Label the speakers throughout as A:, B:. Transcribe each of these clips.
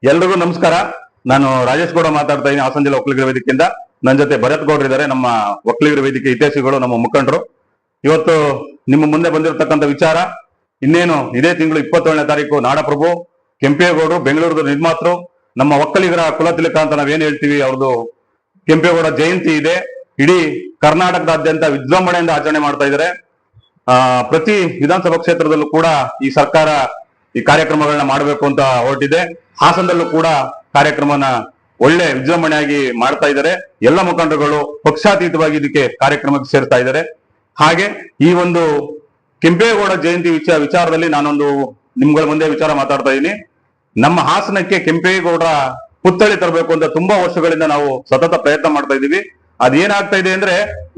A: ಎಲ್ರಿಗೂ ನಮಸ್ಕಾರ. ನಾನು ರಾಜೇಶ್ ಗೌಡ ಮಾತಾಡ್ತಾ ಇದ್ದೀನಿ, ಹಾಸನ ಜಿಲ್ಲಾ ಒಕ್ಕಲಿಗರ ವೇದಿಕೆಯಿಂದ. ನನ್ನ ಜೊತೆ ಭರತ್ ಗೌಡ್ರು ಇದ್ದಾರೆ, ನಮ್ಮ ಒಕ್ಕಲಿಗರ ವೇದಿಕೆ ಹಿತೈಷಿಗಳು, ನಮ್ಮ ಮುಖಂಡರು. ಇವತ್ತು ನಿಮ್ಮ ಮುಂದೆ ಬಂದಿರತಕ್ಕಂಥ ವಿಚಾರ, ಇನ್ನೇನು ಇದೇ ತಿಂಗಳು 27ನೇ ತಾರೀಕು ನಾಡಪ್ರಭು ಕೆಂಪೇಗೌಡರು, ಬೆಂಗಳೂರು ನಿರ್ಮಾತೃ, ನಮ್ಮ ಒಕ್ಕಲಿಗರ ಕುಲತಿಲಕ ಅಂತ ನಾವೇನ್ ಹೇಳ್ತೀವಿ, ಅವ್ರದ್ದು ಕೆಂಪೇಗೌಡ ಜಯಂತಿ ಇದೆ. ಇಡೀ ಕರ್ನಾಟಕದಾದ್ಯಂತ ವಿಜೃಂಭಣೆಯಿಂದ ಆಚರಣೆ ಮಾಡ್ತಾ ಇದ್ದಾರೆ. ಪ್ರತಿ ವಿಧಾನಸಭಾ ಕ್ಷೇತ್ರದಲ್ಲೂ ಕೂಡ ಈ ಸರ್ಕಾರ ಈ ಕಾರ್ಯಕ್ರಮಗಳನ್ನ ಮಾಡಬೇಕು ಅಂತ ಹೊರಟಿದೆ. ಹಾಸನದಲ್ಲೂ ಕೂಡ ಕಾರ್ಯಕ್ರಮನ ಒಳ್ಳೆ ವಿಜೃಂಭಣೆಯಾಗಿ ಮಾಡ್ತಾ ಇದ್ದಾರೆ. ಎಲ್ಲ ಮುಖಂಡರುಗಳು ಪಕ್ಷಾತೀತವಾಗಿ ಇದಕ್ಕೆ ಕಾರ್ಯಕ್ರಮಕ್ಕೆ ಸೇರ್ತಾ ಇದ್ದಾರೆ. ಹಾಗೆ ಈ ಒಂದು ಕೆಂಪೇಗೌಡ ಜಯಂತಿ ವಿಚಾರದಲ್ಲಿ ನಾನೊಂದು ನಿಮ್ಗಳ ಮುಂದೆ ವಿಚಾರ ಮಾತಾಡ್ತಾ ಇದ್ದೀನಿ. ನಮ್ಮ ಹಾಸನಕ್ಕೆ ಕೆಂಪೇಗೌಡ ಪುತ್ಥಳಿ ತರಬೇಕು ಅಂತ ತುಂಬಾ ವರ್ಷಗಳಿಂದ ನಾವು ಸತತ ಪ್ರಯತ್ನ ಮಾಡ್ತಾ ಇದ್ದೀವಿ. ಅದೇನಾಗ್ತಾ ಇದೆ ಅಂದ್ರೆ,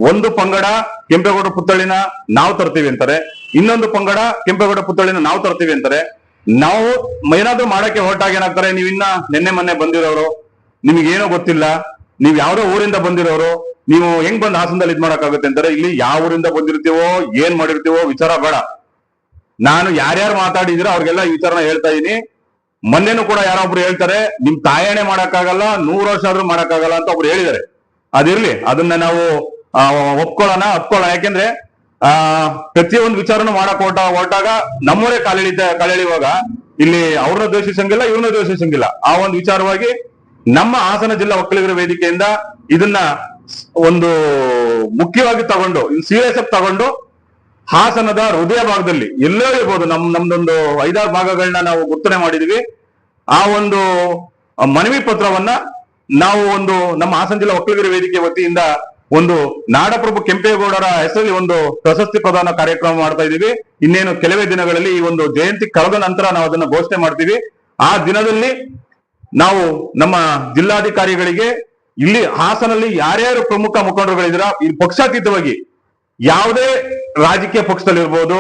A: ಒಂದು ಪಂಗಡ ಕೆಂಪೇಗೌಡ ಪುತ್ಥಳಿನ ನಾವು ತರ್ತೀವಿ ಅಂತಾರೆ, ಇನ್ನೊಂದು ಪಂಗಡ ಕೆಂಪೇಗೌಡ ಪುತ್ಥಳಿನ ನಾವು ತರ್ತೀವಿ ಅಂತಾರೆ. ನಾವು ಏನಾದ್ರೂ ಮಾಡಕ್ಕೆ ಹೊರಟಾಗ ಏನಾಗ್ತಾರೆ, ನೀವ್ ಇನ್ನ ನಿನ್ನೆ ಮೊನ್ನೆ ಬಂದಿರೋರು, ನಿಮ್ಗೇನೋ ಗೊತ್ತಿಲ್ಲ, ನೀವ್ ಯಾವ್ದೋ ಊರಿಂದ ಬಂದಿರೋರು, ನೀವು ಹೆಂಗ್ ಬಂದ್ ಹಾಸನದಲ್ಲಿ ಇದ್ ಮಾಡಕ್ಕಾಗುತ್ತೆ ಅಂತಾರೆ. ಇಲ್ಲಿ ಯಾವ ಊರಿಂದ ಬಂದಿರ್ತೀವೋ, ಏನ್ ಮಾಡಿರ್ತೀವೋ ವಿಚಾರ ಬೇಡ. ನಾನು ಯಾರ್ಯಾರು ಮಾತಾಡಿದಿರೋ ಅವ್ರಿಗೆಲ್ಲ ಈ ವಿಚಾರನ ಹೇಳ್ತಾ ಇದೀನಿ. ಮೊನ್ನೆನೂ ಕೂಡ ಯಾರೊಬ್ರು ಹೇಳ್ತಾರೆ, ನಿಮ್ ತಾಯಣೆ ಮಾಡಕ್ಕಾಗಲ್ಲ, 100 ವರ್ಷ ಆದ್ರೂ ಮಾಡಕ್ಕಾಗಲ್ಲ ಅಂತ ಒಬ್ರು ಹೇಳಿದ್ದಾರೆ. ಅದಿರ್ಲಿ, ಅದನ್ನ ನಾವು ಒಪ್ಕೊಳ್ಳೋಣ. ಯಾಕೆಂದ್ರೆ ಪ್ರತಿಯೊಂದು ವಿಚಾರನು ಮಾಡಕ್ ಹೊರಟಾಗ ನಮ್ಮವರೇ ಕಾಲೆಳೆಯುವಾಗ ಇಲ್ಲಿ ಅವ್ರನ್ನ ದ್ವೇಷಿಸಂಗಿಲ್ಲ, ಇವ್ರನ್ನ ದ್ವೇಷಿಸಂಗಿಲ್ಲ. ಆ ಒಂದು ವಿಚಾರವಾಗಿ ನಮ್ಮ ಹಾಸನ ಜಿಲ್ಲಾ ಒಕ್ಕಲಿಗರ ವೇದಿಕೆಯಿಂದ ಇದನ್ನ ಒಂದು ಮುಖ್ಯವಾಗಿ ತಗೊಂಡು, ಸೀರಿಯಸ್ ಆಗಿ ತಗೊಂಡು, ಹಾಸನದ ಹೃದಯ ಭಾಗದಲ್ಲಿ ಎಲ್ಲೋ ಇರ್ಬೋದು, ನಮ್ದೊಂದು 5-6 ಭಾಗಗಳನ್ನ ನಾವು ಗುರ್ತನೆ ಮಾಡಿದೀವಿ. ಆ ಒಂದು ಮನವಿ ಪತ್ರವನ್ನ ನಾವು ನಮ್ಮ ಹಾಸನ ಜಿಲ್ಲಾ ಒಕ್ಕಲಿಗರ ವೇದಿಕೆ ವತಿಯಿಂದ ಒಂದು ನಾಡಪ್ರಭು ಕೆಂಪೇಗೌಡರ ಹೆಸರಲ್ಲಿ ಒಂದು ಪ್ರಶಸ್ತಿ ಪ್ರದಾನ ಕಾರ್ಯಕ್ರಮ ಮಾಡ್ತಾ ಇದೀವಿ. ಇನ್ನೇನು ಕೆಲವೇ ದಿನಗಳಲ್ಲಿ ಈ ಒಂದು ಜಯಂತಿ ಕಳೆದ ನಂತರ ನಾವು ಅದನ್ನ ಘೋಷಣೆ ಮಾಡ್ತೀವಿ. ಆ ದಿನದಲ್ಲಿ ನಾವು ನಮ್ಮ ಜಿಲ್ಲಾಧಿಕಾರಿಗಳಿಗೆ, ಇಲ್ಲಿ ಹಾಸನಲ್ಲಿ ಯಾರ್ಯಾರು ಪ್ರಮುಖ ಮುಖಂಡರುಗಳಿದ್ದೀರಾ, ಈ ಪಕ್ಷಾತೀತವಾಗಿ ಯಾವುದೇ ರಾಜಕೀಯ ಪಕ್ಷದಲ್ಲಿರ್ಬೋದು,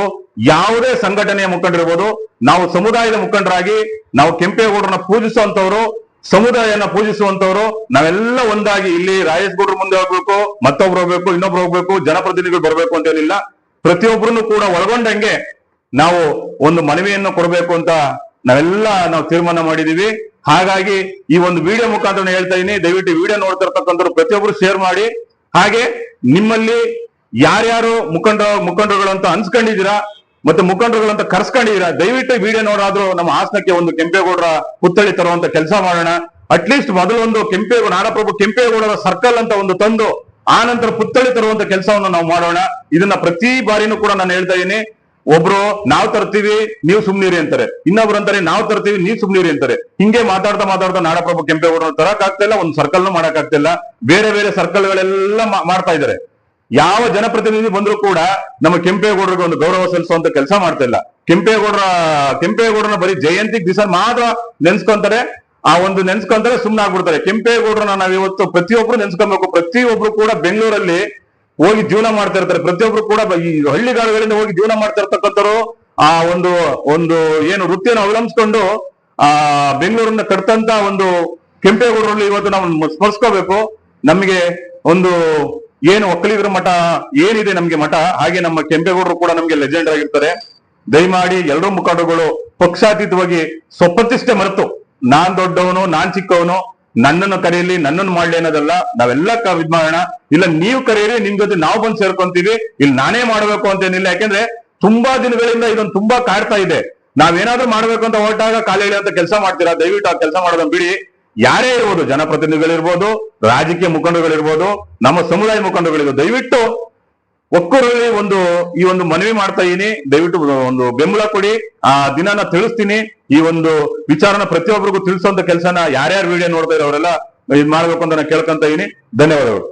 A: ಯಾವುದೇ ಸಂಘಟನೆಯ ಮುಖಂಡರಿರ್ಬೋದು, ನಾವು ಸಮುದಾಯದ ಮುಖಂಡರಾಗಿ ನಾವು ಕೆಂಪೇಗೌಡರನ್ನ ಪೂಜಿಸುವಂತವ್ರು, ಸಮುದಾಯನ ಪೂಜಿಸುವಂತವ್ರು ನಾವೆಲ್ಲ ಒಂದಾಗಿ, ಇಲ್ಲಿ ರಾಜೇಶ್ ಗೌಡ್ರ ಮುಂದೆ ಹೋಗ್ಬೇಕು, ಮತ್ತೊಬ್ರು ಹೋಗ್ಬೇಕು, ಇನ್ನೊಬ್ರು ಹೋಗ್ಬೇಕು, ಜನಪ್ರತಿನಿಧಿಗಳು ಬರ್ಬೇಕು ಅಂತ ಏನಿಲ್ಲ, ಪ್ರತಿಯೊಬ್ಬರನ್ನು ಕೂಡ ಒಳಗೊಂಡಂಗೆ ನಾವು ಒಂದು ಮನವಿಯನ್ನು ಕೊಡಬೇಕು ಅಂತ ನಾವು ತೀರ್ಮಾನ ಮಾಡಿದೀವಿ. ಹಾಗಾಗಿ ಈ ಒಂದು ವಿಡಿಯೋ ಮುಖಾಂತರ ಹೇಳ್ತಾ ಇದೀನಿ, ದಯವಿಟ್ಟು ವಿಡಿಯೋ ನೋಡ್ತಿರ್ತಕ್ಕಂಥವ್ರು ಪ್ರತಿಯೊಬ್ಬರು ಶೇರ್ ಮಾಡಿ. ಹಾಗೆ ನಿಮ್ಮಲ್ಲಿ ಯಾರ್ಯಾರು ಮುಖಂಡರುಗಳು ಅಂತ ಅನ್ಸ್ಕೊಂಡಿದ್ದೀರಾ, ಮತ್ತೆ ಮುಖಂಡರುಗಳಂತ ಕರ್ಸ್ಕೊಂಡಿದ್ದೀರಾ, ದಯವಿಟ್ಟು ವಿಡಿಯೋ ನೋಡಾದ್ರೂ ನಮ್ಮ ಹಾಸನಕ್ಕೆ ಒಂದು ಕೆಂಪೇಗೌಡರ ಪುತ್ಥಳಿ ತರುವಂತ ಕೆಲಸ ಮಾಡೋಣ. ಅಟ್ಲೀಸ್ಟ್ ಮೊದಲೊಂದು ನಾಡಪ್ರಭು ಕೆಂಪೇಗೌಡರ ಸರ್ಕಲ್ ಅಂತ ಒಂದು ತಂದು, ಆ ನಂತರ ಪುತ್ಥಳಿ ತರುವಂತ ಕೆಲಸವನ್ನು ನಾವು ಮಾಡೋಣ. ಇದನ್ನ ಪ್ರತಿ ಬಾರಿನೂ ಕೂಡ ನಾನು ಹೇಳ್ತಾ ಇದೀನಿ. ಒಬ್ರು ನಾವ್ ತರ್ತೀವಿ, ನೀವು ಸುಮ್ನಿರಿ ಅಂತಾರೆ, ಇನ್ನೊಬ್ರು ಅಂತಾರೆ ನಾವ್ ತರ್ತೀವಿ, ನೀವ್ ಸುಮ್ನಿರಿ ಅಂತಾರೆ. ಹಿಂಗೆ ಮಾತಾಡ್ತಾ ನಾಡಪ್ರಭು ಕೆಂಪೇಗೌಡರ ತರಕ್ ಆಗ್ತಿಲ್ಲ, ಒಂದು ಸರ್ಕಲ್ ಮಾಡಕ್ ಆಗ್ತಿಲ್ಲ. ಬೇರೆ ಬೇರೆ ಸರ್ಕಲ್ ಗಳೆಲ್ಲ ಮಾಡ್ತಾ ಇದಾರೆ. ಯಾವ ಜನಪ್ರತಿನಿಧಿ ಬಂದ್ರು ಕೂಡ ನಮ್ಮ ಕೆಂಪೇಗೌಡರಿಗೆ ಒಂದು ಗೌರವ ಸಲ್ಲಿಸುವಂತ ಕೆಲಸ ಮಾಡ್ತಾ ಇಲ್ಲ. ಕೆಂಪೇಗೌಡರನ್ನ ಬರೀ ಜಯಂತಿ ದಿವಸ ಮಾತ್ರ ನೆನ್ಸ್ಕೊಂತಾರೆ, ಆ ಒಂದು ನೆನ್ಸ್ಕೊಂತಾರೆ, ಸುಮ್ನೆ ಆಗ್ಬಿಡ್ತಾರೆ. ಕೆಂಪೇಗೌಡರನ್ನ ನಾವ್ ಇವತ್ತು ಪ್ರತಿಯೊಬ್ರು ನೆನ್ಸ್ಕೊಬೇಕು. ಪ್ರತಿಯೊಬ್ರು ಕೂಡ ಬೆಂಗಳೂರಲ್ಲಿ ಹೋಗಿ ಜೀವನ ಮಾಡ್ತಾ ಇರ್ತಾರೆ. ಪ್ರತಿಯೊಬ್ರು ಕೂಡ ಈ ಹಳ್ಳಿಗಾಡುಗಳಿಂದ ಹೋಗಿ ಜೀವನ ಮಾಡ್ತಾ ಇರ್ತಕ್ಕಂಥವ್ರು ಆ ಒಂದು ಏನು ವೃತ್ತಿಯನ್ನು ಅವಲಂಬಿಸ್ಕೊಂಡು ಆ ಬೆಂಗಳೂರನ್ನ ಕಟ್ತಂತ ಒಂದು ಕೆಂಪೇಗೌಡರಲ್ಲಿ ಇವತ್ತು ನಾವು ಸ್ಮರಿಸ್ಕೋಬೇಕು. ನಮಗೆ ಒಂದು ಏನು ಒಕ್ಕಲಿಗರ ಮಠ ಏನಿದೆ, ನಮ್ಗೆ ಮಠ, ಹಾಗೆ ನಮ್ಮ ಕೆಂಪೇಗೌಡರು ಕೂಡ ನಮ್ಗೆ ಲೆಜೆಂಡ್ ಆಗಿರ್ತಾರೆ. ದಯಮಾಡಿ ಎಲ್ಲರೂ ಮುಖಂಡರುಗಳು ಪಕ್ಷಾತೀತವಾಗಿ ಸ್ವಪ್ರತಿಷ್ಠೆ ಮರೆತು, ನಾನ್ ದೊಡ್ಡವನು, ನಾನ್ ಚಿಕ್ಕವನು, ನನ್ನನ್ನು ಕರೆಯಲಿ, ನನ್ನನ್ನು ಮಾಡ್ಲಿ ಅನ್ನೋದಲ್ಲ. ನಾವೆಲ್ಲ ಇದ್ ಮಾಡೋಣ. ಇಲ್ಲ ನೀವು ಕರೆಯಿರಿ, ನಿಮ್ ಜೊತೆ ನಾವು ಬಂದು ಸೇರ್ಕೊಂತೀವಿ. ಇಲ್ಲಿ ನಾನೇ ಮಾಡ್ಬೇಕು ಅಂತ ಏನಿಲ್ಲ. ಯಾಕೆಂದ್ರೆ ತುಂಬಾ ದಿನಗಳಿಂದ ಇದೊಂದು ತುಂಬಾ ಕಾಡ್ತಾ ಇದೆ. ನಾವೇನಾದ್ರೂ ಮಾಡ್ಬೇಕು ಅಂತ ಹೊರಟಾಗ ಕಾಲೇಳಿ ಅಂತ ಕೆಲಸ ಮಾಡ್ತೀರಾ. ದಯವಿಟ್ಟು ಆ ಕೆಲಸ ಮಾಡೋದನ್ನ ಬಿಡಿ. ಯಾರೇ ಇರ್ಬೋದು, ಜನಪ್ರತಿನಿಧಿಗಳಿರ್ಬೋದು, ರಾಜಕೀಯ ಮುಖಂಡರುಗಳಿರ್ಬೋದು, ನಮ್ಮ ಸಮುದಾಯ ಮುಖಂಡರುಗಳಿರ್ಬೋದು, ದಯವಿಟ್ಟು ಒಕ್ಕೂರಲ್ಲಿ ಈ ಒಂದು ಮನವಿ ಮಾಡ್ತಾ ಇದೀನಿ. ದಯವಿಟ್ಟು ಒಂದು ಬೆಂಬಲ ಕೊಡಿ. ಆ ದಿನನ ತಿಳಿಸ್ತೀನಿ. ಈ ಒಂದು ವಿಚಾರನ ಪ್ರತಿಯೊಬ್ಬರಿಗೂ ತಿಳಿಸುವಂತ ಕೆಲಸನ ಯಾರ್ಯಾರು ವಿಡಿಯೋ ನೋಡ್ತಾ ಇರೋ ಅವರೆಲ್ಲ ಇದ್ ಮಾಡ್ಬೇಕು ಅಂತ ನಾನು ಕೇಳ್ಕೊಂತ ಇದೀನಿ. ಧನ್ಯವಾದಗಳು.